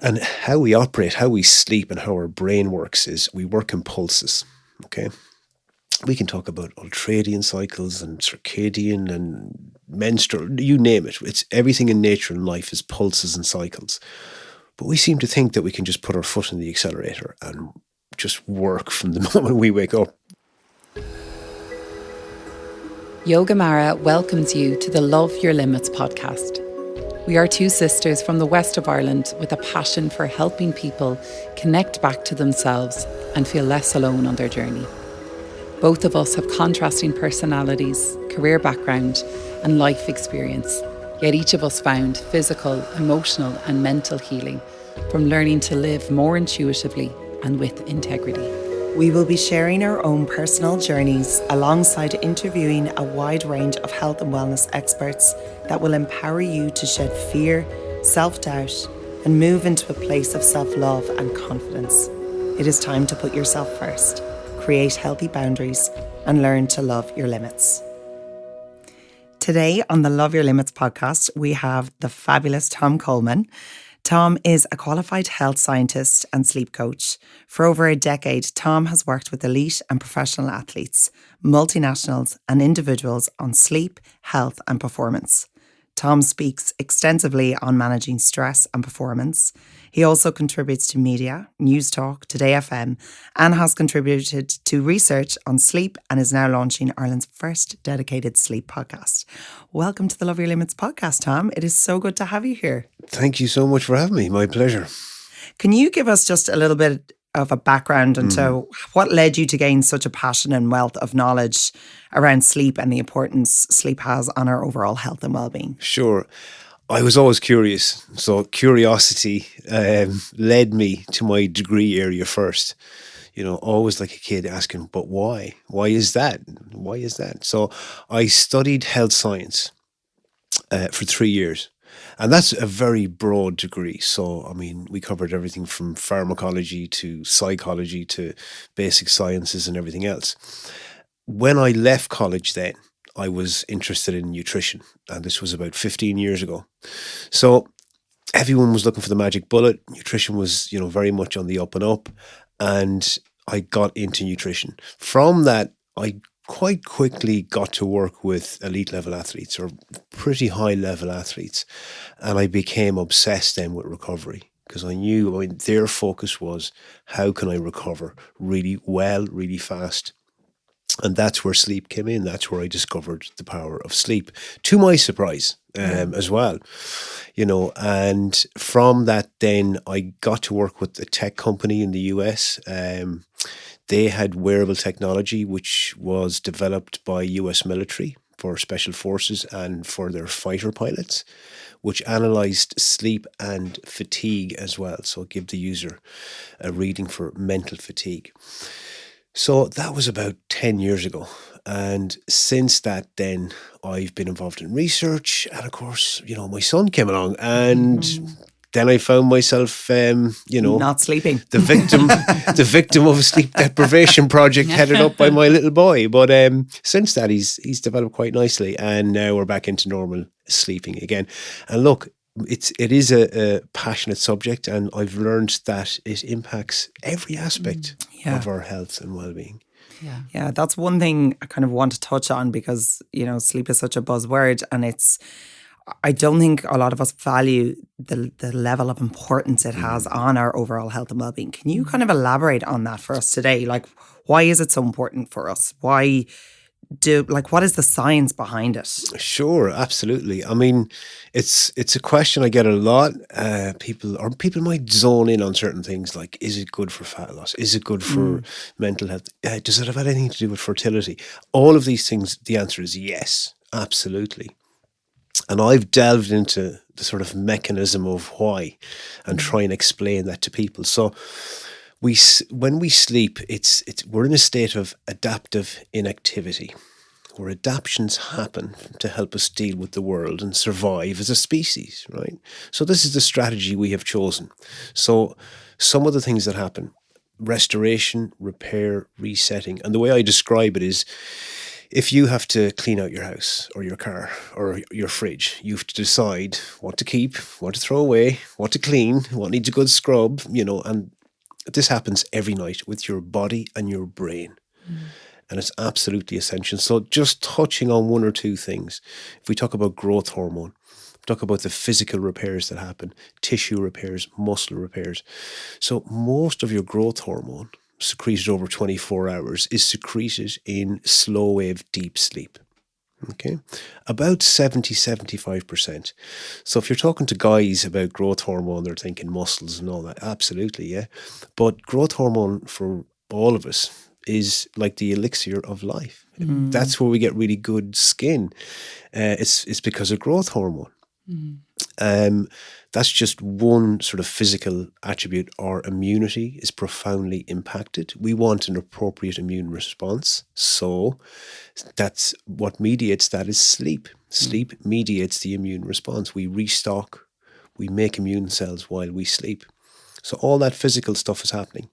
And how we operate, how we sleep, and how our brain works is we work in pulses. Okay. We can talk about ultradian cycles and circadian and menstrual, you name it. It's everything in nature and life is pulses and cycles. But we seem to think that we can just put our foot in the accelerator and just work from the moment we wake up. Yoga Mara welcomes you to the Love Your Limits podcast. We are two sisters from the west of Ireland with a passion for helping people connect back to themselves and feel less alone on their journey. Both of us have contrasting personalities, career background, and life experience, yet each of us found physical, emotional, and mental healing from learning to live more intuitively and with integrity. We will be sharing our own personal journeys alongside interviewing a wide range of health and wellness experts that will empower you to shed fear, self-doubt, and move into a place of self-love and confidence. It is time to put yourself first, create healthy boundaries, and learn to love your limits. Today on the Love Your Limits podcast, we have the fabulous Tom Coleman. Tom is a qualified health scientist and sleep coach. For over a decade, Tom has worked with elite and professional athletes, multinationals, and individuals on sleep, health, and performance. Tom speaks extensively on managing stress and performance. He also contributes to media, Newstalk, Today FM, and has contributed to research on sleep and is now launching Ireland's first dedicated sleep podcast. Welcome to the Love Your Limits podcast, Tom. It is so good to have you here. Thank you so much for having me. My pleasure. Can you give us just a little bit of a background into what led you to gain such a passion and wealth of knowledge around sleep and the importance sleep has on our overall health and well-being? Sure. I was always curious. So curiosity led me to my degree area first. You know, always like a kid asking, but why? Why is that? Why is that? So I studied health science for 3 years. And that's a very broad degree. So, I mean, we covered everything from pharmacology to psychology to basic sciences and everything else. When I left college then, I was interested in nutrition. And this was about 15 years ago. So everyone was looking for the magic bullet. Nutrition was, you know, very much on the up and up. And I got into nutrition. From that, I quite quickly got to work with elite level athletes or pretty high level athletes. And I became obsessed then with recovery because I knew, I mean, their focus was how can I recover really well, really fast. And that's where sleep came in. That's where I discovered the power of sleep, to my surprise as well. You know, and from that then I got to work with a tech company in the US. They had wearable technology, which was developed by US military for special forces and for their fighter pilots, which analyzed sleep and fatigue as well. So it gave the user a reading for mental fatigue. So that was about 10 years ago. And since that, then I've been involved in research. And of course, you know, my son came along and then I found myself, you know, Not sleeping. the victim of a sleep deprivation project headed up by my little boy. But since that, he's developed quite nicely. And now we're back into normal sleeping again. And look, it is a passionate subject, and I've learned that it impacts every aspect of our health and well-being. Yeah, that's one thing I kind of want to touch on because, you know, sleep is such a buzzword and I don't think a lot of us value the level of importance it has on our overall health and well-being. Can you kind of elaborate on that for us today? Like, why is it so important for us? What is the science behind it? Sure, absolutely. I mean, it's a question I get a lot. People might zone in on certain things like, is it good for fat loss? Is it good for mental health? Does it have anything to do with fertility? All of these things, the answer is yes, absolutely. And I've delved into the sort of mechanism of why and try and explain that to people. So when we sleep, we're in a state of adaptive inactivity, where adaptations happen to help us deal with the world and survive as a species, right? So this is the strategy we have chosen. So some of the things that happen: restoration, repair, resetting. And the way I describe it is, If you have to clean out your house or your car or your fridge, you have to decide what to keep, what to throw away, what to clean, what needs a good scrub, and this happens every night with your body and your brain. And it's absolutely essential. So just touching on one or two things, if we talk about growth hormone, talk about the physical repairs that happen, tissue repairs, muscle repairs. So most of your growth hormone secreted over 24 hours is secreted in slow wave deep sleep. Okay, about 70-75%. So if you're talking to guys about growth hormone, they're thinking muscles and all that. Absolutely, yeah. But growth hormone for all of us is like the elixir of life. That's where we get really good skin. It's because of growth hormone. That's just one sort of physical attribute. Our immunity is profoundly impacted. We want an appropriate immune response. So that's what mediates that is sleep. Sleep mediates the immune response. We restock, we make immune cells while we sleep. So all that physical stuff is happening.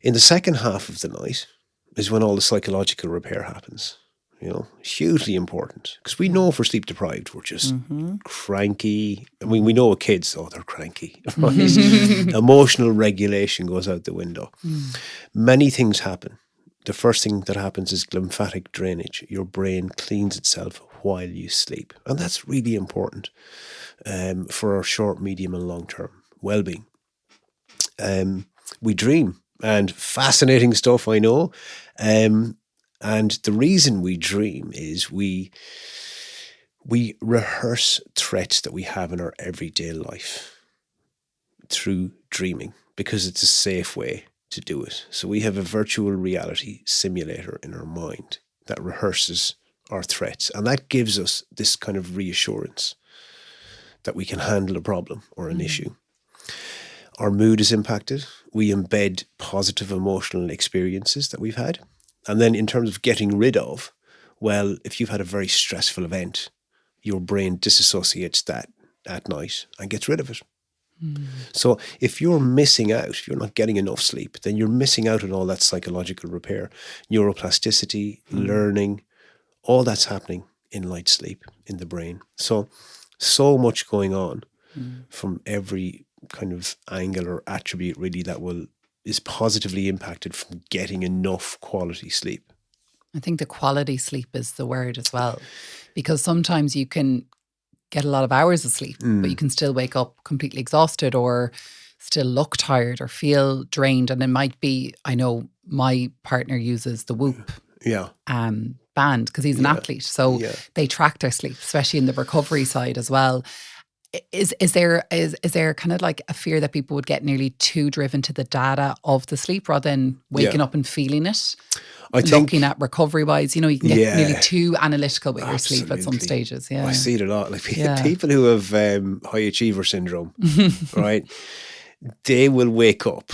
In the second half of the night is when all the psychological repair happens. Hugely important, because we know if we're sleep deprived, we're just cranky. I mean, we know with kids, they're cranky. Right? Emotional regulation goes out the window. Many things happen. The first thing that happens is lymphatic drainage. Your brain cleans itself while you sleep. And that's really important for our short, medium and long-term well-being. We dream, and fascinating stuff, I know. And the reason we dream is we rehearse threats that we have in our everyday life through dreaming, because it's a safe way to do it. So we have a virtual reality simulator in our mind that rehearses our threats, and that gives us this kind of reassurance that we can handle a problem or an issue. Our mood is impacted. We embed positive emotional experiences that we've had. And then in terms of getting rid of, well, if you've had a very stressful event, your brain disassociates that at night and gets rid of it. So if you're missing out, if you're not getting enough sleep, then you're missing out on all that psychological repair, neuroplasticity, learning, all that's happening in light sleep in the brain. So much going on from every kind of angle or attribute really that is positively impacted from getting enough quality sleep. I think the quality sleep is the word as well, because sometimes you can get a lot of hours of sleep, but you can still wake up completely exhausted or still look tired or feel drained. And it might be, I know my partner uses the Whoop band because he's an athlete. So they track their sleep, especially in the recovery side as well. Is there kind of like a fear that people would get nearly too driven to the data of the sleep rather than waking up and feeling it? I think, looking at recovery wise, you can get nearly too analytical with your sleep at some stages. Yeah, I see it a lot. Like people who have high achiever syndrome, right? They will wake up,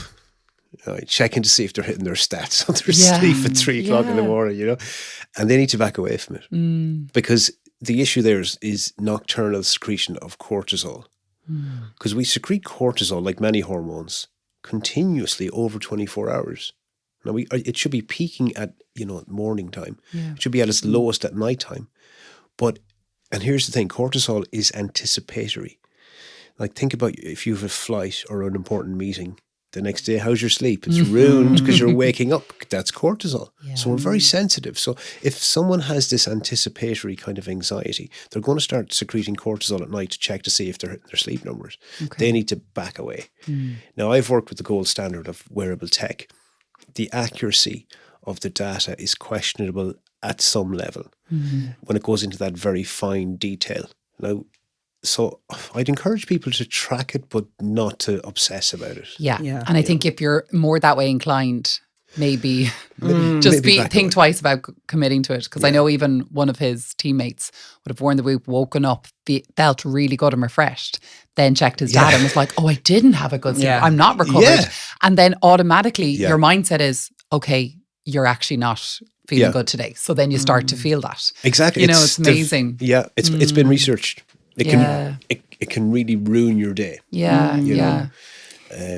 checking to see if they're hitting their stats on their sleep at 3 o'clock in the morning, and they need to back away from it because the issue there is nocturnal secretion of cortisol, because we secrete cortisol like many hormones continuously over 24 hours. Now it should be peaking at morning time. It should be at its lowest at nighttime. And here's the thing: cortisol is anticipatory. Like think about if you have a flight or an important meeting the next day. How's your sleep? It's ruined because you're waking up. That's cortisol. So we're very sensitive. So if someone has this anticipatory kind of anxiety, they're going to start secreting cortisol at night to check to see if they're hitting their sleep numbers. They need to back away. Now I've worked with the gold standard of wearable tech. The accuracy of the data is questionable at some level when it goes into that very fine detail. Now, so I'd encourage people to track it, but not to obsess about it. Yeah. And I think if you're more that way inclined, maybe think twice about committing to it. Because I know even one of his teammates would have worn the Whoop, woken up, felt really good and refreshed, then checked his data and was like, oh, I didn't have a good sleep. I'm not recovered. And then automatically your mindset is, okay, you're actually not feeling good today. So then you start to feel that. Exactly. It's amazing. It's been researched. It can really ruin your day. Yeah.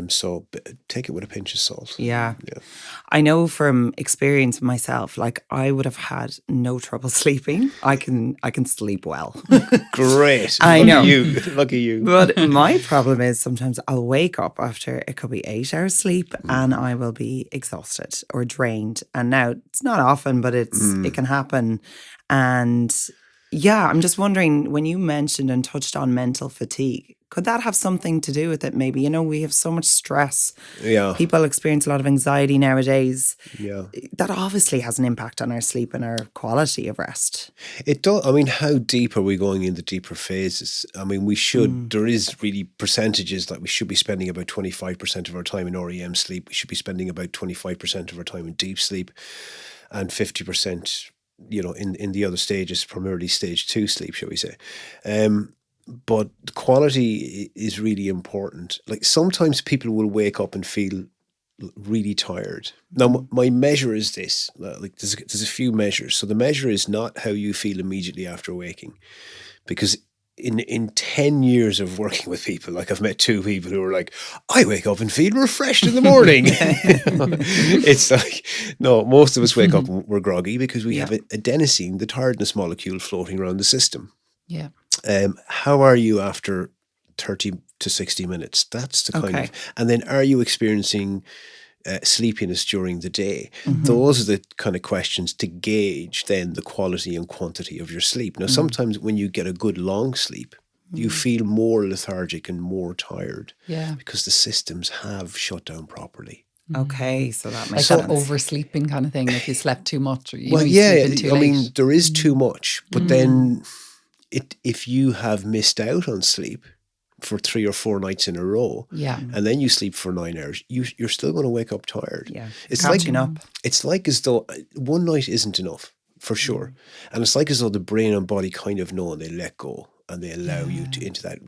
So take it with a pinch of salt. Yeah. I know from experience myself, like I would have had no trouble sleeping. I can sleep well. Great. I Lucky know. you. Lucky you. But my problem is sometimes I'll wake up after it could be 8 hours sleep and I will be exhausted or drained. And now it's not often, but it can happen. And yeah, I'm just wondering, when you mentioned and touched on mental fatigue, could that have something to do with it? Maybe, you know, we have so much stress. Yeah. People experience a lot of anxiety nowadays. Yeah. That obviously has an impact on our sleep and our quality of rest. It does. I mean, how deep are we going in the deeper phases? I mean, we should, there is really percentages that we should be spending about 25% of our time in REM sleep. We should be spending about 25% of our time in deep sleep and 50%, you know, in the other stages, primarily stage 2 sleep, shall we say. But quality is really important. Like sometimes people will wake up and feel really tired. Now, my measure is this. Like there's a few measures. So the measure is not how you feel immediately after waking, because in 10 years of working with people, like I've met 2 people who are like, I wake up and feel refreshed in the morning. It's like, no, most of us wake up and we're groggy because we have adenosine, the tiredness molecule, floating around the system. Yeah. How are you after 30 to 60 minutes? That's the kind of, and then are you experiencing sleepiness during the day? Those are the kind of questions to gauge then the quality and quantity of your sleep. Now, sometimes when you get a good long sleep, you feel more lethargic and more tired because the systems have shut down properly. Okay, so that makes like sense. that oversleeping kind of thing. If you slept too much, or you Well, know, you yeah, sleep in too I late. mean, there is too much, but then if you have missed out on sleep for 3 or 4 nights in a row, and then you sleep for 9 hours, you're still going to wake up tired. Yeah, It's like catching up. It's like as though one night isn't enough, for sure, and it's like as though the brain and body kind of know, and they let go and they allow you into that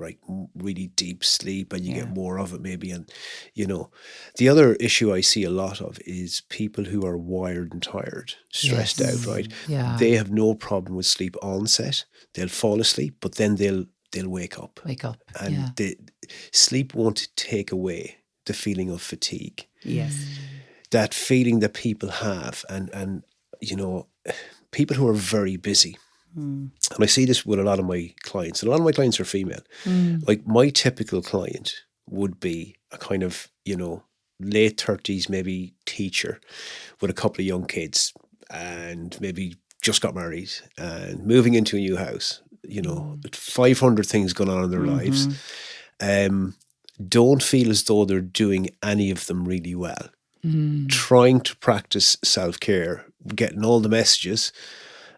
really deep sleep, and you get more of it maybe. And you know, the other issue I see a lot of is people who are wired and tired, stressed out. Right? Yeah. They have no problem with sleep onset. They'll fall asleep, but then they'll wake up. And sleep won't take away the feeling of fatigue. Yes. That feeling that people have, and you know, people who are very busy. And I see this with a lot of my clients. And a lot of my clients are female. Like my typical client would be a kind of, you know, late 30s, maybe teacher with a couple of young kids, and maybe just got married and moving into a new house. You know, 500 things going on in their lives. Don't feel as though they're doing any of them really well. Trying to practice self-care, getting all the messages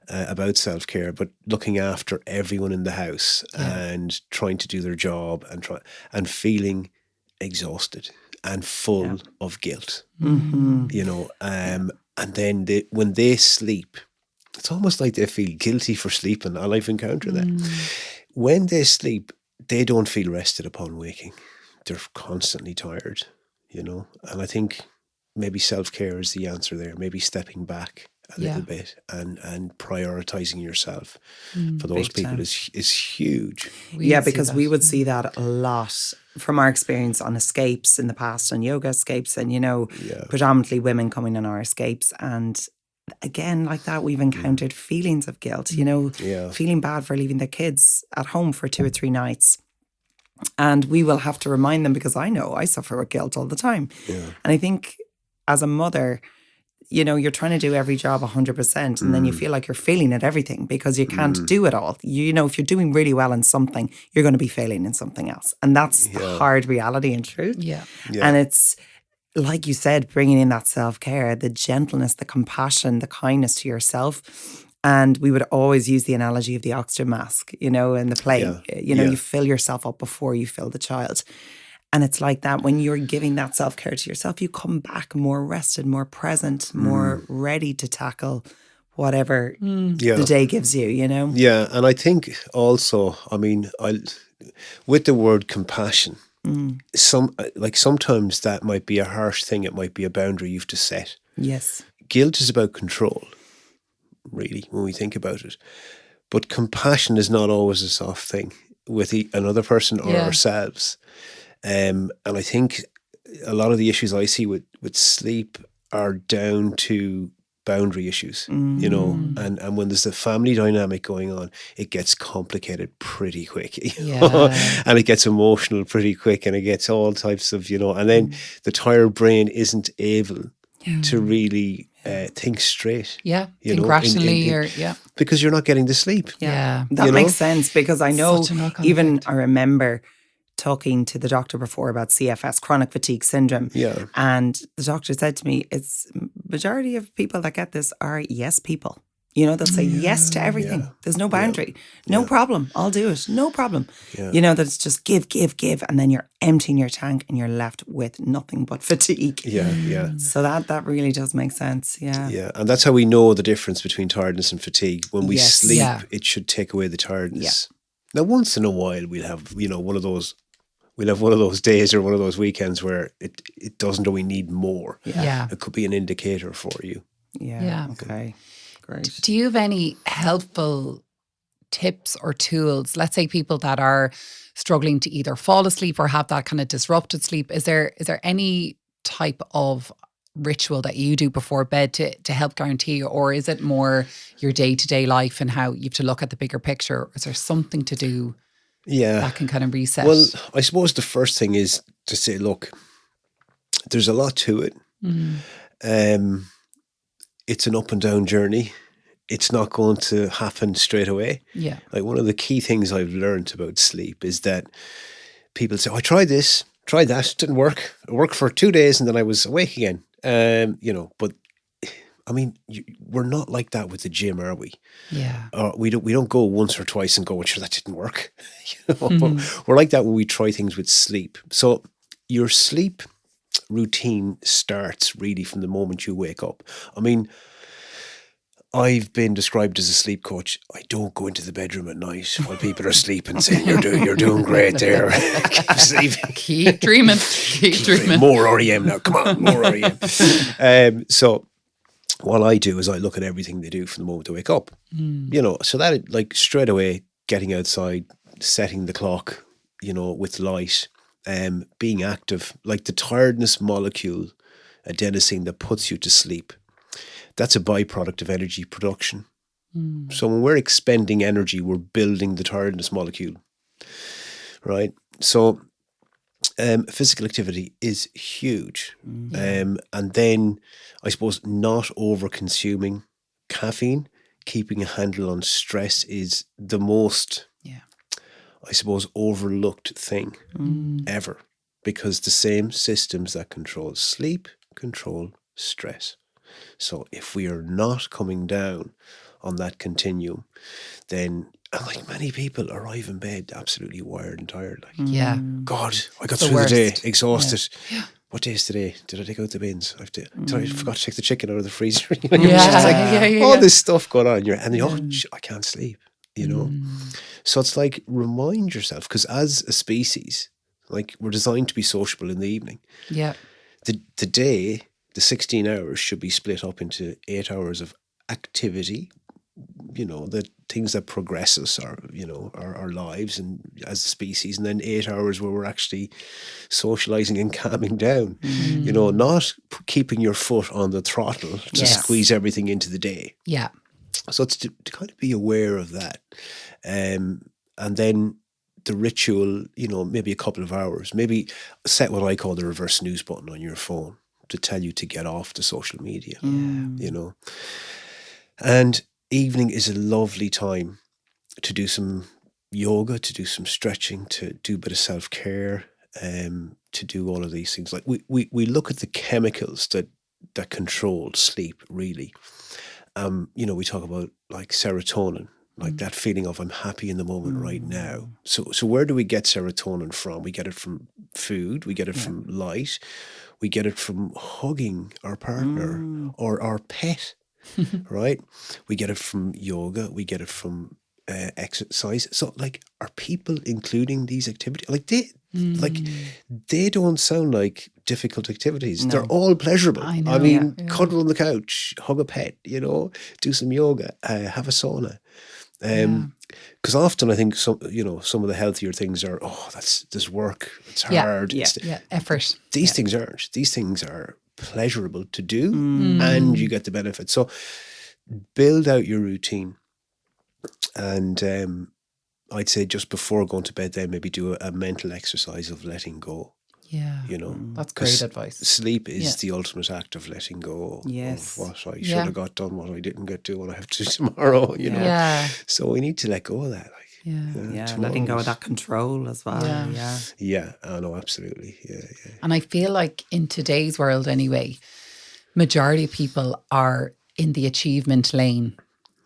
about self-care, but looking after everyone in the house and trying to do their job and feeling exhausted and full of guilt. You know, and then when they sleep, it's almost like they feel guilty for sleeping, and I've encountered that. When they sleep, they don't feel rested upon waking. They're constantly tired, you know. And I think maybe self-care is the answer there. Maybe stepping back a little bit and prioritizing yourself for those people is huge. Because we would see that a lot from our experience on escapes in the past, on yoga escapes, and, you know, predominantly women coming on our escapes. And again, like that, we've encountered feelings of guilt, you know, feeling bad for leaving their kids at home for 2 or 3 nights. And we will have to remind them, because I know I suffer with guilt all the time. And I think as a mother, you know, you're trying to do every job 100%, and then you feel like you're failing at everything because you can't do it all. You know, if you're doing really well in something, you're going to be failing in something else. And that's the hard reality and truth. And it's, like you said, bringing in that self-care, the gentleness, the compassion, the kindness to yourself. And we would always use the analogy of the oxygen mask, you know, in the play. You know, you fill yourself up before you fill the child. And it's like that, when you're giving that self-care to yourself, you come back more rested, more present, more ready to tackle whatever the day gives you, you know? Yeah, and I think also, I mean, with the word compassion, sometimes that might be a harsh thing. It might be a boundary you have to set. Yes. Guilt is about control, really, when we think about it. But compassion is not always a soft thing with another person or ourselves. And I think a lot of the issues I see with sleep are down to boundary issues, you know, and when there's a family dynamic going on, it gets complicated pretty quick, you know, and it gets emotional pretty quick, and it gets all types of, you know, and then the tired brain isn't able to really think straight. Yeah, you think know, rationally, because you're not getting the sleep. That you makes know? sense, because I know, Such a knock-on even effect. I remember talking to the doctor before about CFS, chronic fatigue syndrome. Yeah. And the doctor said to me, it's majority of people that get this are yes people. You know, they'll say yes to everything. Yeah. There's no boundary. No problem. I'll do it. No problem. Yeah. You know, that it's just give. And then you're emptying your tank and you're left with nothing but fatigue. Yeah. So that really does make sense. Yeah. Yeah, and that's how we know the difference between tiredness and fatigue. When we Yes. sleep, Yeah. it should take away the tiredness. Now, once in a while, we'll have, you know, one of those days or one of those weekends where it doesn't, or we need more. Yeah. It could be an indicator for you. Yeah. Okay. Great. Do you have any helpful tips or tools? Let's say people that are struggling to either fall asleep or have that kind of disrupted sleep. Is there any type of ritual that you do before bed to help guarantee, or is it more your day-to-day life and how you have to look at the bigger picture? Or is there something to do that can kind of reset? Well, I suppose the first thing is to say, look, there's a lot to it. It's an up and down journey. It's not going to happen straight away. Yeah. Like, one of the key things I've learned about sleep is that people say, I tried this, tried that, didn't work. It worked for 2 days and then I was awake again. You know, but I mean, we're not like that with the gym, are we? Yeah. We don't go once or twice and go, well, sure, that didn't work. You know, but we're like that when we try things with sleep. So your sleep routine starts really from the moment you wake up. I mean, I've been described as a sleep coach. I don't go into the bedroom at night while people are sleeping saying, you're doing great there. Keep sleeping. Keep dreaming. Keep dreaming. More REM now. Come on, more REM. So what I do is I look at everything they do from the moment they wake up. You know, so that, like, straight away, getting outside, setting the clock, you know, with light, being active, like the tiredness molecule, adenosine, that puts you to sleep. That's a byproduct of energy production. So when we're expending energy, we're building the tiredness molecule, right? So physical activity is huge. And then, I suppose, not over-consuming caffeine, keeping a handle on stress is the most, I suppose, overlooked thing ever, because the same systems that control sleep control stress. So if we are not coming down on that continuum, then, like, many people arrive in bed absolutely wired and tired. Like, God, I got through the day, exhausted. Yeah. What day is today? Did I take out the bins? I forgot to take the chicken out of the freezer. You know, it's just like all this stuff going on. I can't sleep, you know? So it's like, remind yourself, because as a species, like, we're designed to be sociable in the evening. Yeah. The day, the 16 hours should be split up into 8 hours of activity, you know, the things that progress us, our lives and as a species, and then 8 hours where we're actually socializing and calming down, you know, not keeping your foot on the throttle to squeeze everything into the day. Yeah. So it's to kind of be aware of that. And then the ritual, you know, maybe a couple of hours, maybe set what I call the reverse snooze button on your phone to tell you to get off the social media, you know. And evening is a lovely time to do some yoga, to do some stretching, to do a bit of self-care, to do all of these things. Like, we look at the chemicals that control sleep, really. You know, we talk about, like, serotonin, like that feeling of I'm happy in the moment right now. So where do we get serotonin from? We get it from food, we get it from light, we get it from hugging our partner or our pet, right? We get it from yoga, we get it from exercise. So, like, are people including these activities? Like, they don't sound like difficult activities. No. They're all pleasurable. I mean, cuddle on the couch, hug a pet, you know, do some yoga, have a sauna. Because often I think some of the healthier things are, there's work, it's hard. Effort. These things aren't. These things are pleasurable to do, and you get the benefit. So build out your routine, and I'd say just before going to bed, then maybe do a mental exercise of letting go. Yeah, that's great advice. Sleep is the ultimate act of letting go Yes. of what I should have got done, what I didn't get to, what I have to do tomorrow. You know, so we need to let go of that. Letting go of that control as well. Yeah. I know, absolutely. Yeah. And I feel like in today's world, anyway, majority of people are in the achievement lane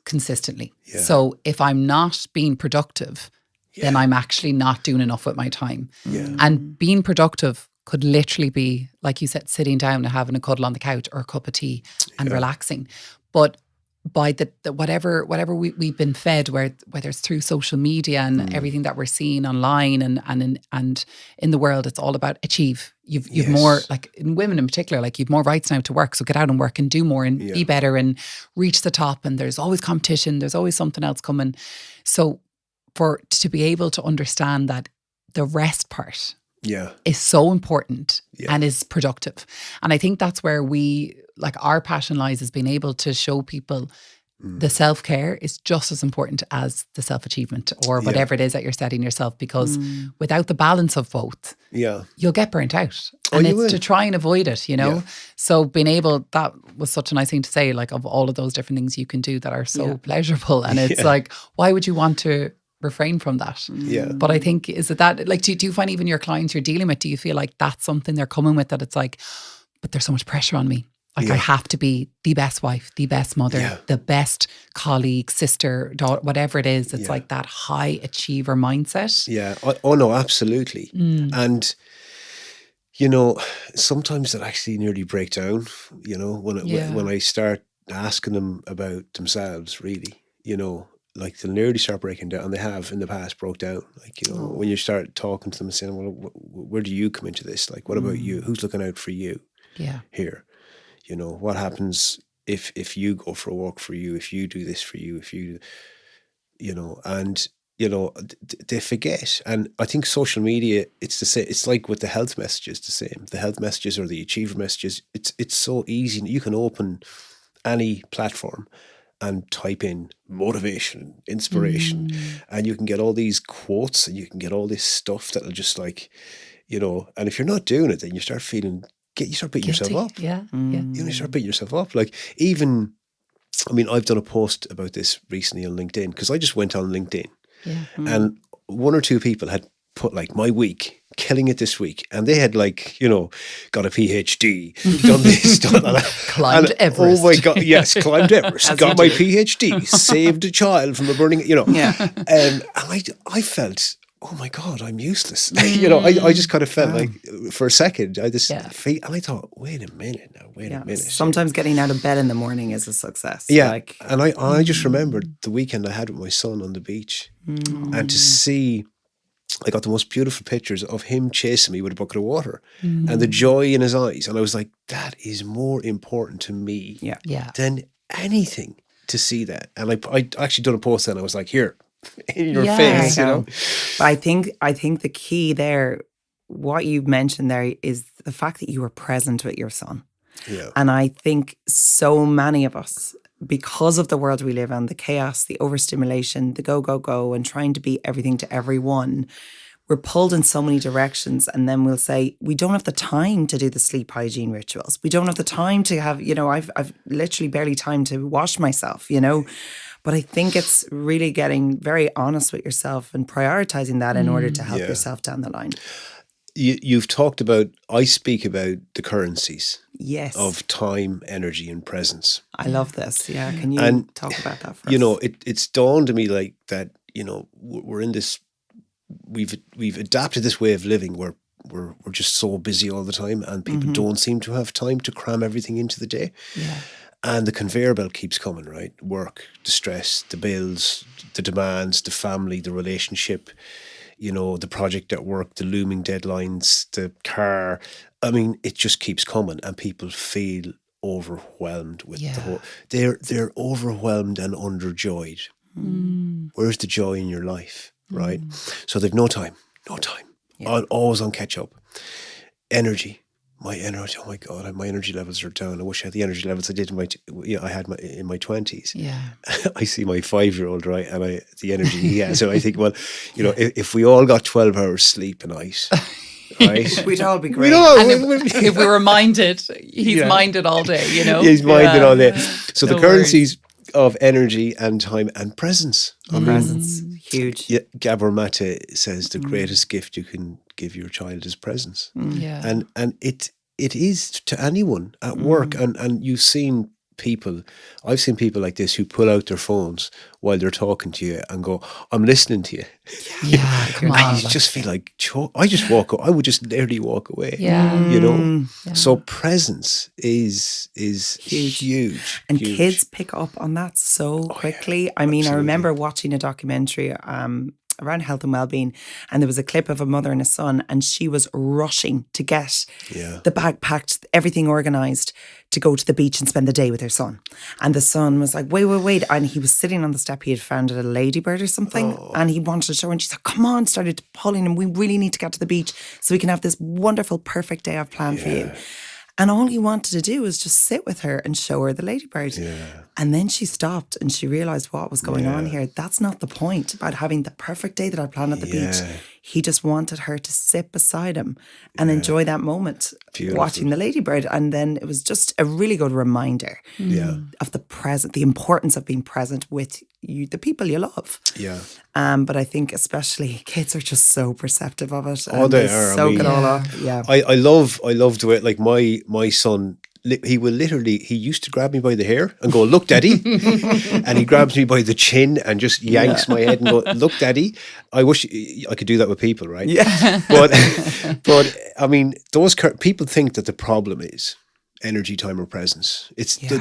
consistently. Yeah. So if I'm not being productive, then I'm actually not doing enough with my time. Yeah. And being productive could literally be, like you said, sitting down and having a cuddle on the couch or a cup of tea and relaxing. But by the whatever we've been fed, whether it's through social media and everything that we're seeing online and in the world, it's all about achieve. You've more, like in women in particular, like you've more rights now to work. So get out and work and do more and be better and reach the top. And there's always competition. There's always something else coming. So to be able to understand that the rest part is so important and is productive. And I think that's where our passion lies, is being able to show people the self-care is just as important as the self-achievement or whatever it is that you're setting yourself, because without the balance of both, you'll get burnt out. And it's to try and avoid it, you know? So being able, that was such a nice thing to say, like of all of those different things you can do that are so pleasurable. And it's like, why would you want to refrain from that? But I think, is it that, like, do you find even your clients you're dealing with, do you feel like that's something they're coming with, that it's like, but there's so much pressure on me, like I have to be the best wife, the best mother, the best colleague, sister, daughter, whatever it is. It's like that high achiever mindset. Oh no, absolutely. And you know, sometimes it actually nearly break down, you know, when I start asking them about themselves, really, you know, like they'll nearly start breaking down, and they have in the past broke down. Like, you know, when you start talking to them and saying, well, where do you come into this? Like, what about you? Who's looking out for you here? You know, what happens if you go for a walk for you, if you do this for you, if you, you know, and, you know, they forget. And I think social media, it's the same. It's like with the health messages, the same. The health messages or the achiever messages, it's so easy. You can open any platform and type in motivation, inspiration, and you can get all these quotes and you can get all this stuff that'll just, like, you know, and if you're not doing it, then you start feeling, you start beating yourself up. You know, you start beating yourself up. Like, even, I mean, I've done a post about this recently on LinkedIn, because I just went on LinkedIn and one or two people had put, like, my week, killing it this week, and they had, like, you know, got a PhD, done this, done that, climbed Everest. Oh my God, yes, climbed Everest, got my PhD, saved a child from a burning, you know, and I felt, oh my God, I'm useless. Like, you know, I just kind of felt like, for a second, I just and I thought, wait a minute. Sometimes getting out of bed in the morning is a success. Like, and I just remembered the weekend I had with my son on the beach, and to see, I got the most beautiful pictures of him chasing me with a bucket of water and the joy in his eyes. And I was like, that is more important to me than anything, to see that. And I actually done a post and I was like, here, in your face, you know. But I think the key there, what you mentioned there, is the fact that you were present with your son. And I think so many of us, because of the world we live in, the chaos, the overstimulation, the go, and trying to be everything to everyone, we're pulled in so many directions. And then we'll say, we don't have the time to do the sleep hygiene rituals. We don't have the time to have, you know, I've literally barely time to wash myself, you know. But I think it's really getting very honest with yourself and prioritizing that in order to help yourself down the line. You've talked about, I speak about the currencies of time, energy and presence. I love this. Yeah. Can you talk about that for us? You know, it's dawned to me, like, that, you know, we're in this, we've adapted this way of living where we're just so busy all the time, and people don't seem to have time to cram everything into the day. And the conveyor belt keeps coming, right? Work, the stress, the bills, the demands, the family, the relationship, you know, the project at work, the looming deadlines, the car. I mean, it just keeps coming, and people feel overwhelmed with the whole. They're overwhelmed and underjoyed Where's the joy in your life, right? So they've no time. Always on catch up. Energy. My energy, oh my God, my energy levels are down. I wish I had the energy levels I did in my 20s. Yeah. I see my 5-year-old, right, and the energy he has. And I think, well, if we all got 12 hours sleep a night, right? We'd all be great. If we were minded, he's minded all day, He's minded all day. So No the currencies of energy and time and presence. Presence, huge. Yeah, Gabor Mate says the greatest gift you can give your child is presence. Yeah. And it is to anyone at work. And you've seen people, I've seen people like this who pull out their phones while they're talking to you and go, I'm listening to you. Yeah, come on. And you just feel like, I would just literally walk away. Yeah. Yeah. So presence is huge. And huge. kids pick up on that so quickly. I mean, I remember watching a documentary around health and wellbeing, and there was a clip of a mother and a son, and she was rushing to get the bag packed, everything organised to go to the beach and spend the day with her son. And the son was like, wait. And he was sitting on the step. He had found a ladybird or something, and he wanted to show her. And she said, come on, started pulling him. We really need to get to the beach so we can have this wonderful, perfect day I've planned for you. And all he wanted to do was just sit with her and show her the ladybird. Yeah. And then she stopped and she realised what was going on here. That's not the point about having the perfect day that I planned at the beach. He just wanted her to sit beside him and enjoy that moment watching the ladybird. And then it was just a really good reminder of the importance of being present with you, the people you love. Yeah. But I think especially kids are just so perceptive of it. Oh, they are. Soak it all up. Yeah. I love the way, like my son, he will literally, he used to grab me by the hair and go, look, daddy. And he grabs me by the chin and just yanks my head and go, look, daddy. I wish I could do that with people, right? Yeah. But I mean, people think that the problem is energy, time, or presence.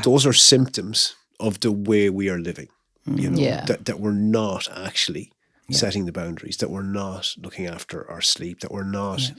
Those are symptoms of the way we are living. That we're not actually setting the boundaries, that we're not looking after our sleep, that we're not,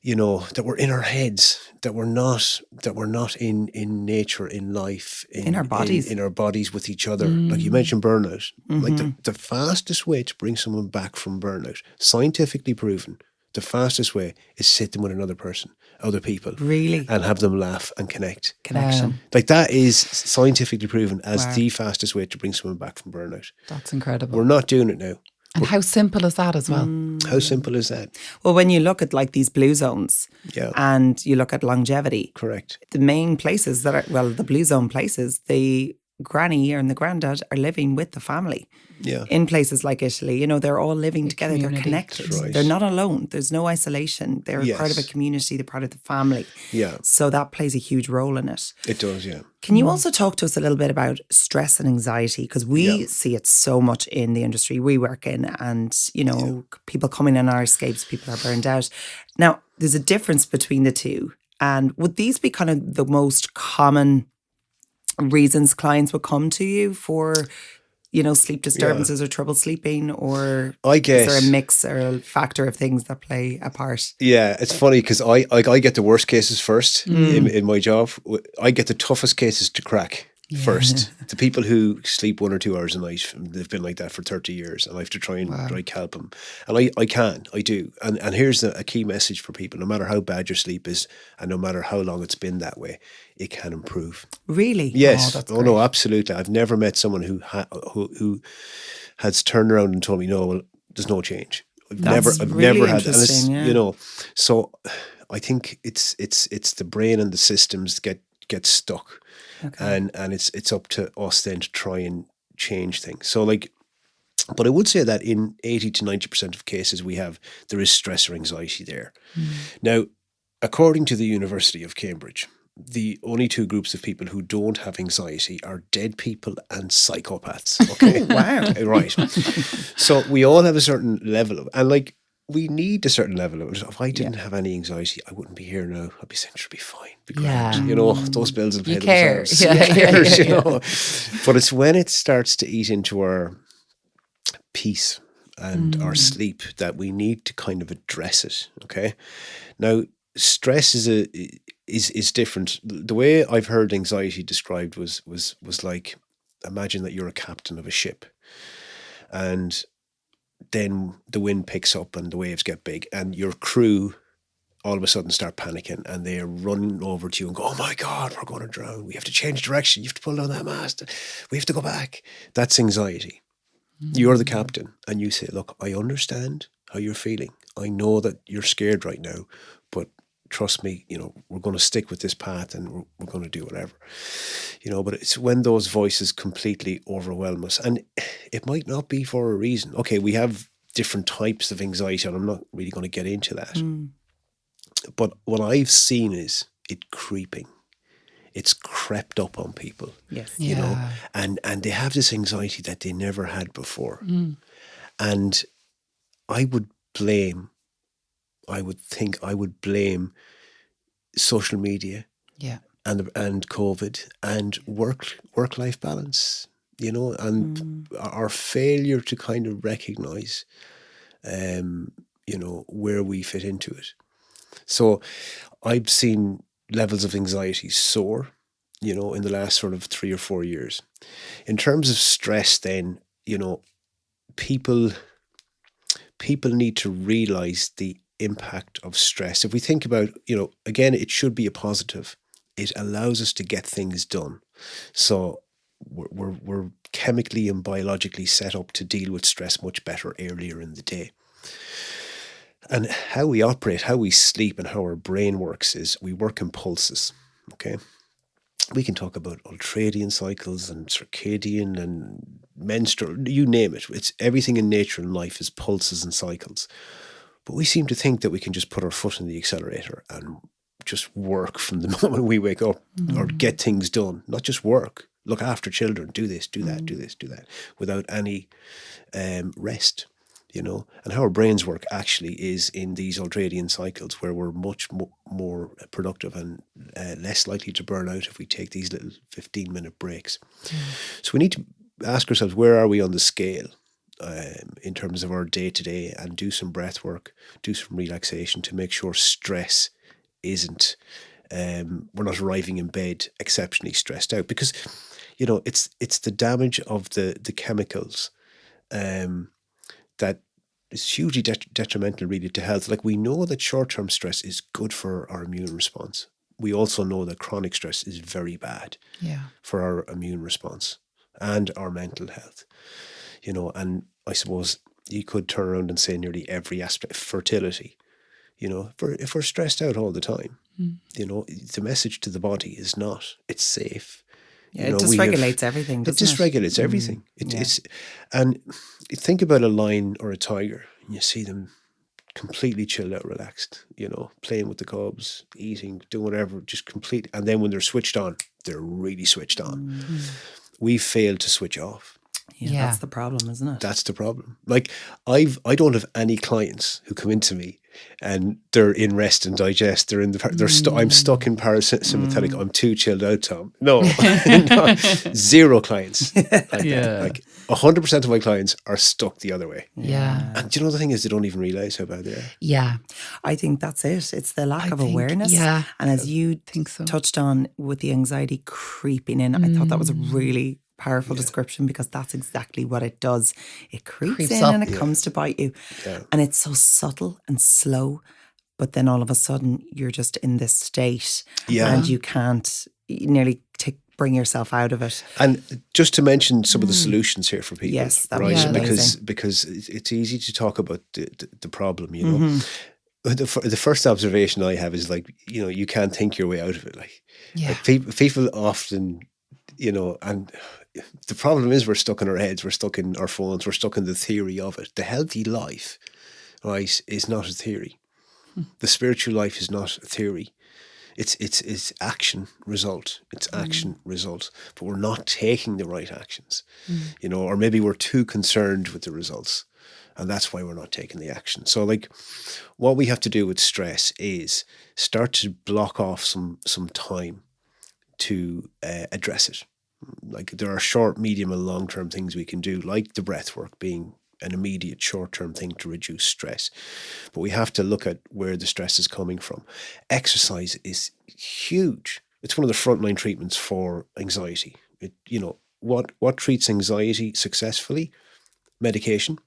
that we're in our heads, that we're not in nature, in life, in our bodies, in our bodies with each other. Like you mentioned, burnout. Like the fastest way to bring someone back from burnout, scientifically proven, the fastest way is sit them with another person, other people. Really? And have them laugh and connect. Connection. Like that is scientifically proven as the fastest way to bring someone back from burnout. That's incredible. We're not doing it now. And how simple is that as well? How simple is that? Well, when you look at like these blue zones and you look at longevity. Correct. The main places the blue zone places, the granny and the granddad are living with the family. Yeah. In places like Italy, they're all living together. Community. They're connected. Right. They're not alone. There's no isolation. They're part of a community. They're part of the family. Yeah. So that plays a huge role in it. It does, yeah. Can you also talk to us a little bit about stress and anxiety? Because we see it so much in the industry we work in, and, people coming in our escapes, people are burned out. Now, there's a difference between the two. And would these be kind of the most common reasons clients would come to you for, sleep disturbances or trouble sleeping, or is there a mix or a factor of things that play a part? Yeah, it's funny because I get the worst cases first in my job. I get the toughest cases to crack first. The people who sleep 1 or 2 hours a night, they've been like that for 30 years, and I have to try and help them. And I do. And here's a key message for people: no matter how bad your sleep is, and no matter how long it's been that way, it can improve. Really? Yes. Oh no, absolutely. I've never met someone who has turned around and told me, no, well, there's no change. I've never had, and it's, so I think it's the brain and the systems get stuck. Okay. And it's up to us then to try and change things. So but I would say that in 80 to 90% of cases there is stress or anxiety there. Now, according to the University of Cambridge, the only two groups of people who don't have anxiety are dead people and psychopaths. Okay. Wow. Right. So we all have a certain level of, and we need a certain level of it. If I didn't have any anxiety, I wouldn't be here now. I'd be saying, should be fine. Be grand. Those bills will pay themselves. But it's when it starts to eat into our peace and our sleep that we need to kind of address it. Okay. Now, stress is different. The way I've heard anxiety described was like imagine that you're a captain of a ship, and then the wind picks up and the waves get big, and your crew all of a sudden start panicking, and they're running over to you and go, "Oh my God, we're going to drown. We have to change direction. You have to pull down that mast. We have to go back." That's anxiety. You're the captain, and you say, "Look, I understand how you're feeling. I know that you're scared right now, but trust me, we're going to stick with this path, and we're going to do whatever." But it's when those voices completely overwhelm us, and it might not be for a reason. Okay, we have different types of anxiety, and I'm not really going to get into that. But what I've seen is it creeping. It's crept up on people. Yes. And they have this anxiety that they never had before. And I would blame social media, and COVID and work-life balance, and our failure to kind of recognize, where we fit into it. So I've seen levels of anxiety soar, in the last sort of 3 or 4 years. In terms of stress, then, people need to realize the impact of stress. If we think about, again, it should be a positive. It allows us to get things done. So we're chemically and biologically set up to deal with stress much better earlier in the day. And how we operate, how we sleep, and how our brain works is we work in pulses, okay? We can talk about ultradian cycles and circadian and menstrual, you name it. It's everything in nature and life is pulses and cycles. But we seem to think that we can just put our foot in the accelerator and just work from the moment we wake up, or get things done. Not just work, look after children, do this, do that, do this, do that, without any rest. And how our brains work actually is in these ultradian cycles, where we're much more productive and less likely to burn out if we take these little 15-minute breaks. So we need to ask ourselves, where are we on the scale in terms of our day-to-day, and do some breath work, do some relaxation to make sure stress isn't, we're not arriving in bed exceptionally stressed out, because, it's the damage of the chemicals that is hugely detrimental really to health. Like, we know that short-term stress is good for our immune response. We also know that chronic stress is very bad for our immune response and our mental health. And I suppose you could turn around and say nearly every aspect, fertility, if we're stressed out all the time, the message to the body is not, it's safe. It dysregulates everything, doesn't it? It dysregulates everything. It's, and think about a lion or a tiger, and you see them completely chilled out, relaxed, playing with the cubs, eating, doing whatever, just complete. And then when they're switched on, they're really switched on. We fail to switch off. Yeah, that's the problem, isn't it? That's the problem. Like, I don't have any clients who come into me and they're in rest and digest. They're in I'm stuck in parasympathetic. I'm too chilled out, Tom. No, no, zero clients like that. Like 100% of my clients are stuck the other way. Yeah. And do you know the thing is, they don't even realize how bad they are. Yeah. I think that's it. It's the lack of awareness. Yeah. And as you touched on with the anxiety creeping in, I thought that was a really powerful description, because that's exactly what it does. It creeps in up. and it comes to bite you. Yeah. And it's so subtle and slow, but then all of a sudden you're just in this state and you can't nearly bring yourself out of it. And just to mention some of the solutions here for people. Yes, that would be amazing. Because it's easy to talk about the problem, The first observation I have is, like, you can't think your way out of it. Like people often, and the problem is we're stuck in our heads, we're stuck in our phones, we're stuck in the theory of it. The healthy life, right, is not a theory. The spiritual life is not a theory. It's action result. It's action result. But we're not taking the right actions, or maybe we're too concerned with the results. And that's why we're not taking the action. So, like, what we have to do with stress is start to block off some time to address it. Like, there are short, medium and long-term things we can do, like the breath work being an immediate short-term thing to reduce stress. But we have to look at where the stress is coming from. Exercise is huge. It's one of the frontline treatments for anxiety. what treats anxiety successfully? Medication,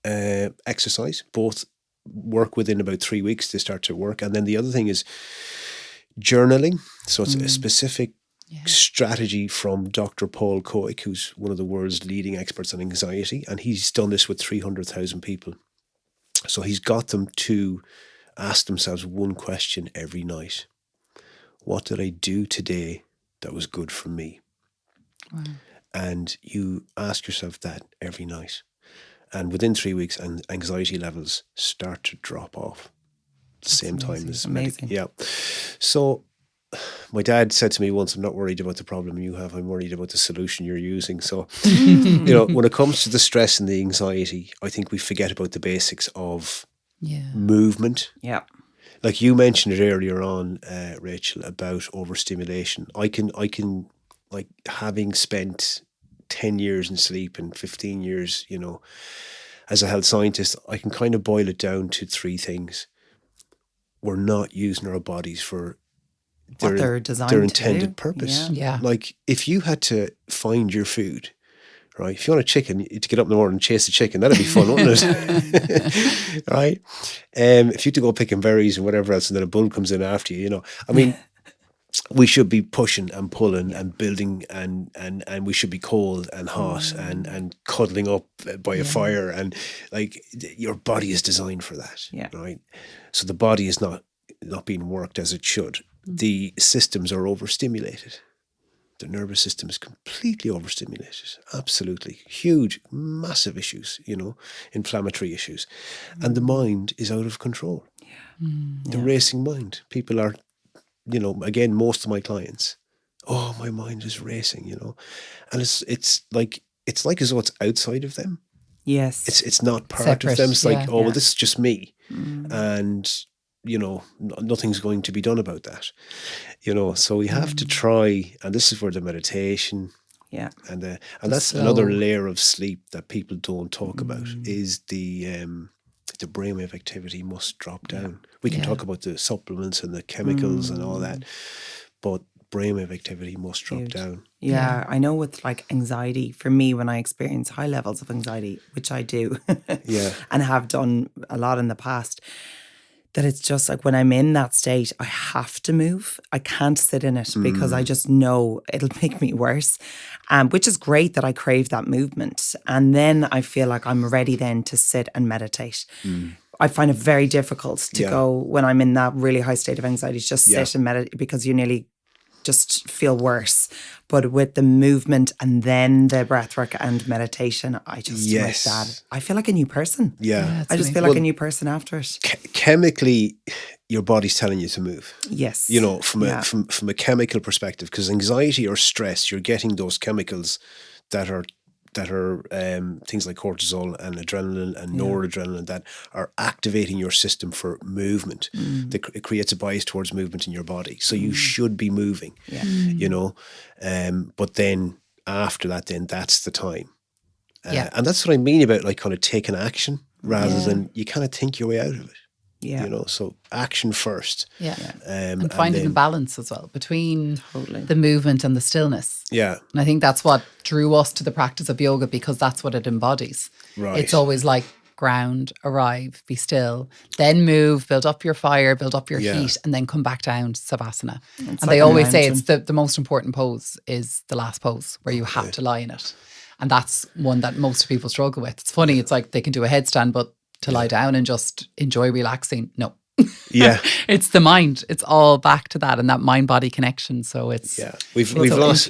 exercise, both work within about 3 weeks. They start to work. And then the other thing is journaling. So it's a specific strategy from Dr. Paul Koik, who's one of the world's leading experts on anxiety. And he's done this with 300,000 people. So he's got them to ask themselves one question every night. What did I do today that was good for me? Wow. And you ask yourself that every night. And within 3 weeks, anxiety levels start to drop off at the same time as amazing. Yeah. So my dad said to me once, I'm not worried about the problem you have, I'm worried about the solution you're using. So, when it comes to the stress and the anxiety, I think we forget about the basics of movement. Yeah. Like you mentioned it earlier on, Rachel, about overstimulation. I can like, having spent 10 years in sleep and 15 years, as a health scientist, I can kind of boil it down to 3 things. We're not using our bodies for what they're designed their to intended do. purpose. Yeah. Like, if you had to find your food, right? If you want a chicken, to get up in the morning and chase the chicken, that'd be fun, wouldn't it? Right? If you had to go picking berries and whatever else, and then a bull comes in after you, I mean, we should be pushing and pulling and building, and we should be cold and hot and cuddling up by a fire, and like, your body is designed for that. Yeah. Right. So the body is not being worked as it should. The systems are overstimulated. The nervous system is completely overstimulated. Absolutely. Huge, massive issues, inflammatory issues. And the mind is out of control. The racing mind. People are, again, most of my clients, my mind is racing, and it's like as though it's outside of them. Yes. It's not part Separate, of them. It's like, yeah. well, this is just me. And, nothing's going to be done about that. So we have to try, and this is where the meditation, and that's another layer of sleep that people don't talk about, is the brainwave activity must drop down. We can talk about the supplements and the chemicals and all that, but brainwave activity must drop down. Yeah, I know with like anxiety, for me, when I experience high levels of anxiety, which I do, and have done a lot in the past, that it's just like, when I'm in that state, I have to move. I can't sit in it because I just know it'll make me worse, which is great that I crave that movement. And then I feel like I'm ready then to sit and meditate. I find it very difficult to go when I'm in that really high state of anxiety, just sit and meditate, because you nearly just feel worse. But with the movement and then the breathwork and meditation, I just like that. I feel like a new person. Yeah. I just feel like a new person after it. Chemically, your body's telling you to move. Yes. From a chemical perspective, because anxiety or stress, you're getting those chemicals that are things like cortisol and adrenaline and noradrenaline that are activating your system for movement. It creates a bias towards movement in your body. So you should be moving, but then after that, then that's the time. And that's what I mean about like kind of taking action rather than you kind of think your way out of it. Yeah. So action first. Yeah. And finding a balance as well between Totally. the movement and the stillness. Yeah. And I think that's what drew us to the practice of yoga, because that's what it embodies. Right. It's always like ground, arrive, be still, then move, build up your fire, build up your heat, and then come back down to Savasana. And like they a always say mountain. it's the most important pose is the last pose, where you have to lie in it. And that's one that most people struggle with. It's funny, it's like they can do a headstand, but to lie down and just enjoy relaxing, no. Yeah. It's the mind. It's all back to that and that mind-body connection. So it's we've lost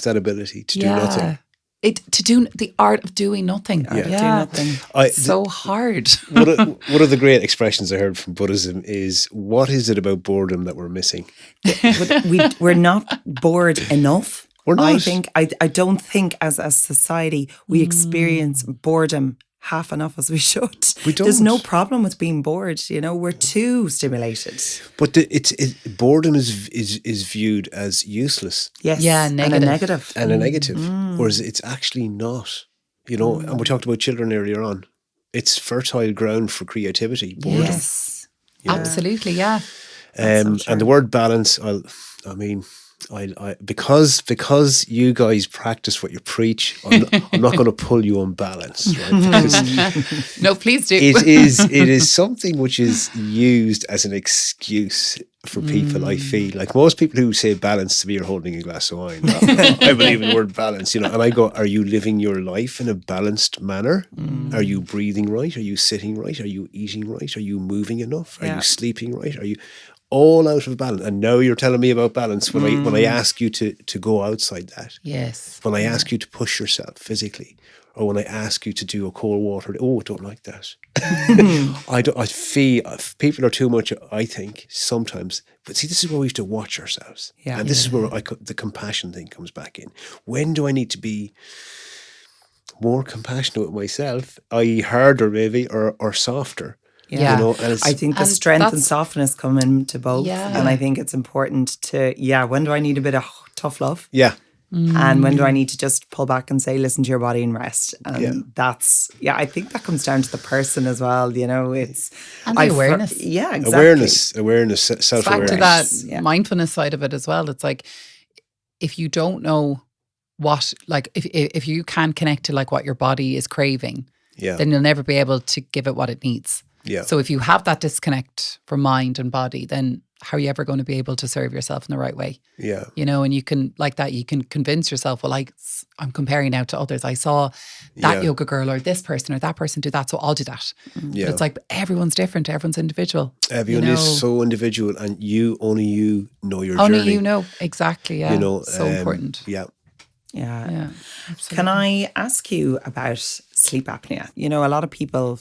that ability to do nothing. To do the art of doing nothing. Do nothing. So hard. One of the great expressions I heard from Buddhism is, what is it about boredom that we're missing? We're not bored enough. We're not. I don't think as a society we experience boredom half enough as we should. We don't. There's no problem with being bored. We're too stimulated. But boredom is viewed as useless. Yes. Yeah, negative. And a negative. Whereas it's actually not. And we talked about children earlier on. It's fertile ground for creativity. Boredom. Yes. Absolutely, yeah. That's so And the true. word balance, because you guys practice what you preach, I'm not going to pull you on balance, right? Because No, please do. it is something which is used as an excuse for people. I feel like most people who say balance to me are holding a glass of wine. I believe in the word balance, and I go, are you living your life in a balanced manner? Are you breathing right? Are you sitting right? Are you eating right? Are you moving enough? Are Yeah. you sleeping right? Are you all out of balance? And now you're telling me about balance when I ask you to go outside that. Yes. When I ask you to push yourself physically, or when I ask you to do a cold water, I don't like that. I feel people are too much, I think, sometimes. But see, this is where we have to watch ourselves. Yeah. And this is where the compassion thing comes back in. When do I need to be more compassionate with myself, i.e. harder maybe, or softer? Yeah. And it's, I think the And strength and that's- softness come into both. Yeah. And I think it's important to, when do I need a bit of tough love? yeah. And when do I need to just pull back and say, listen to your body and rest? And Yeah. that's, I think that comes down to the person as well. It's And the awareness. exactly. Awareness, Back self-awareness. to that Yeah. mindfulness side of it as well. It's like, if you don't know what, like, if you can't connect to like what your body is craving, Yeah. then you'll never be able to give it what it needs. Yeah. So if you have that disconnect from mind and body, then how are you ever going to be able to serve yourself in the right way? Yeah. And you can, like that, you can convince yourself, well, I'm comparing now to others. I saw that Yeah. yoga girl or this person or that person do that, so I'll do that. Yeah. But it's like everyone's different, everyone's individual. Everyone is so individual, and only you know your Only journey. you know, exactly, yeah. So important. Yeah. Yeah. Yeah, absolutely. Can I ask you about sleep apnea? A lot of people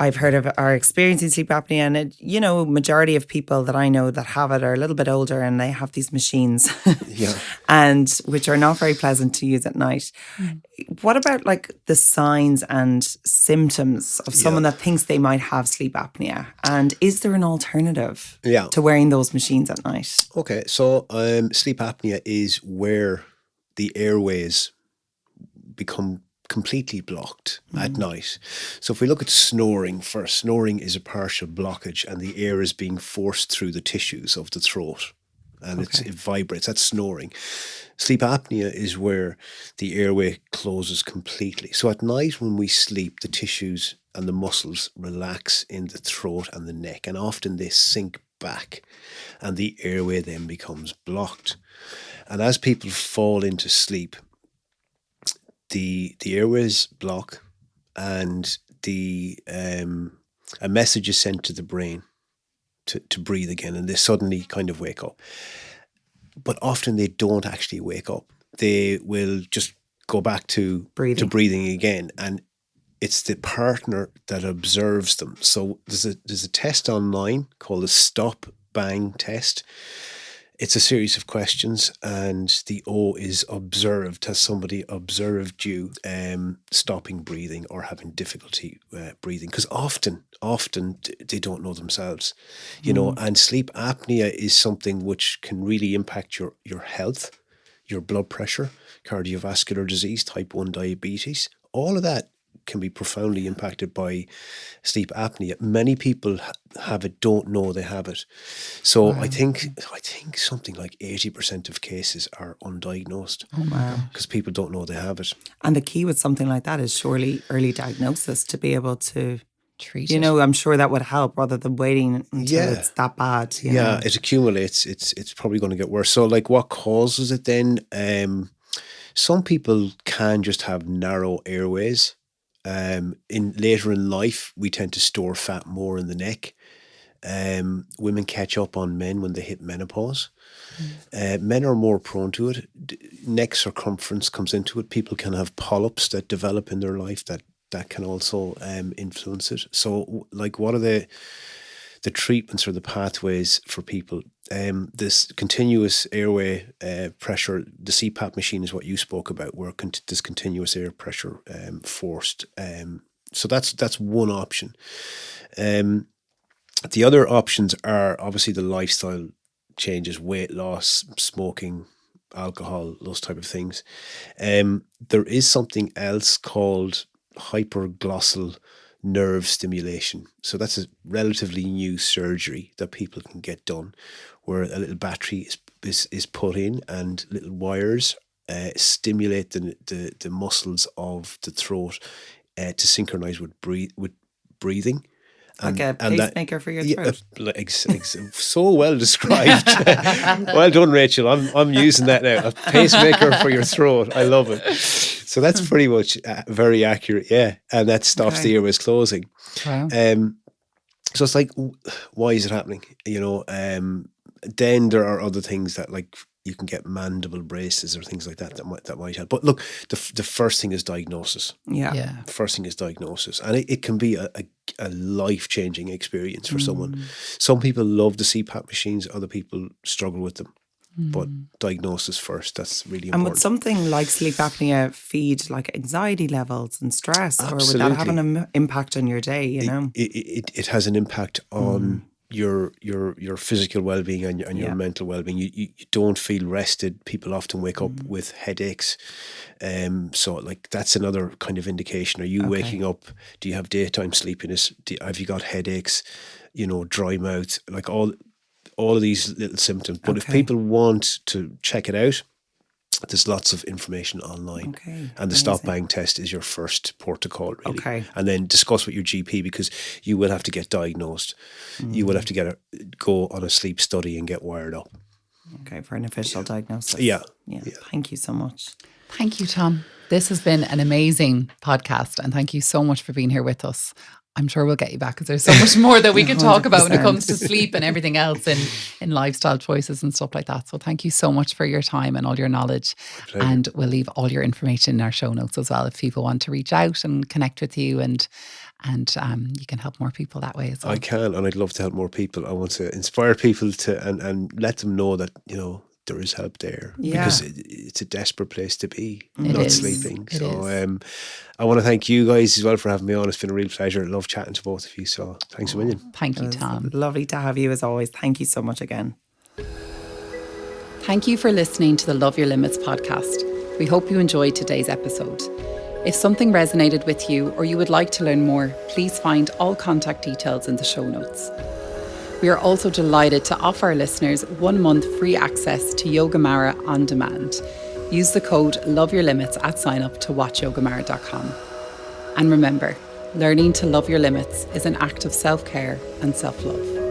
I've heard of are experiencing sleep apnea, and majority of people that I know that have it are a little bit older, and they have these machines, Yeah. and which are not very pleasant to use at night. What about like the signs and symptoms of someone that thinks they might have sleep apnea? And is there an alternative to wearing those machines at night? Okay, so sleep apnea is where the airways become completely blocked at night. So if we look at snoring first, snoring is a partial blockage, and the air is being forced through the tissues of the throat, and it vibrates. That's snoring. Sleep apnea is where the airway closes completely. So at night when we sleep, the tissues and the muscles relax in the throat and the neck, and often they sink back, and the airway then becomes blocked. And as people fall into sleep, the airways block, and a message is sent to the brain to breathe again, and they suddenly kind of wake up. But often they don't actually wake up. They will just go back to breathing again, and it's the partner that observes them. So there's a test online called the Stop Bang test. It's a series of questions, and the O is observed. Has somebody observed you stopping breathing or having difficulty breathing? Because often they don't know themselves, and sleep apnea is something which can really impact your health, your blood pressure, cardiovascular disease, type 1 diabetes. All of that can be profoundly impacted by sleep apnea. Many people have it, don't know they have it. So I think something like 80% of cases are undiagnosed. Because people don't know they have it. And the key with something like that is surely early diagnosis to be able to treat it. I'm sure that would help rather than waiting until it's that bad. It accumulates. It's probably going to get worse. So like, what causes it then? Some people can just have narrow airways. Later in life, we tend to store fat more in the neck. Women catch up on men when they hit menopause. Men are more prone to it. Neck circumference comes into it. People can have polyps that develop in their life that can also influence it. So, like, what are the treatments or the pathways for people? This continuous airway pressure, the CPAP machine is what you spoke about, where this continuous air pressure forced. So that's one option. The other options are obviously the lifestyle changes, weight loss, smoking, alcohol, those type of things. There is something else called hyperglossal nerve stimulation. So that's a relatively new surgery that people can get done, where a little battery is put in and little wires stimulate the muscles of the throat to synchronize with breathing. Like a pacemaker for your throat. So well described. Well done, Rachel. I'm using that now. A pacemaker for your throat. I love it. So that's pretty much very accurate. Yeah, and that stops the airways closing. Wow. So it's like, why is it happening? Then there are other things that, like, you can get mandible braces or things like that might help. But look, the first thing is diagnosis. Yeah. First thing is diagnosis, and it can be a life-changing experience for someone. Some people love the CPAP machines, other people struggle with them. But diagnosis first, that's really important. And would something like sleep apnea feed like anxiety levels and stress? Absolutely. Or would that have an impact on your day, you know? It has an impact on your physical well-being and your mental well-being. You don't feel rested. People often wake up with headaches. So like that's another kind of indication. Are you waking up? Do you have daytime sleepiness? Have you got headaches? Dry mouth, like all of these little symptoms. But if people want to check it out, there's lots of information online. And the Stop Bang test is your first port to call, really. And then discuss with your GP, because you will have to get diagnosed. You will have to go on a sleep study and get wired up. Okay, for an official diagnosis. Yeah. Thank you so much. Thank you, Tom. This has been an amazing podcast, and thank you so much for being here with us. I'm sure we'll get you back, because there's so much more that we can talk about when it comes to sleep and everything else in lifestyle choices and stuff like that. So thank you so much for your time and all your knowledge. And we'll leave all your information in our show notes as well, if people want to reach out and connect with you, and you can help more people that way as well. I can, and I'd love to help more people. I want to inspire people to and let them know that, there is help there, because it's a desperate place to be, not sleeping. So I want to thank you guys as well for having me on. It's been a real pleasure. I love chatting to both of you. So thanks a million. Thank you, Tom. Lovely to have you as always. Thank you so much again. Thank you for listening to the Love Your Limits podcast. We hope you enjoyed today's episode. If something resonated with you, or you would like to learn more, please find all contact details in the show notes. We are also delighted to offer our listeners 1 month free access to Yogamara on demand. Use the code LOVEYOURLIMITS at sign up to watchyogamara.com. And remember, learning to love your limits is an act of self-care and self-love.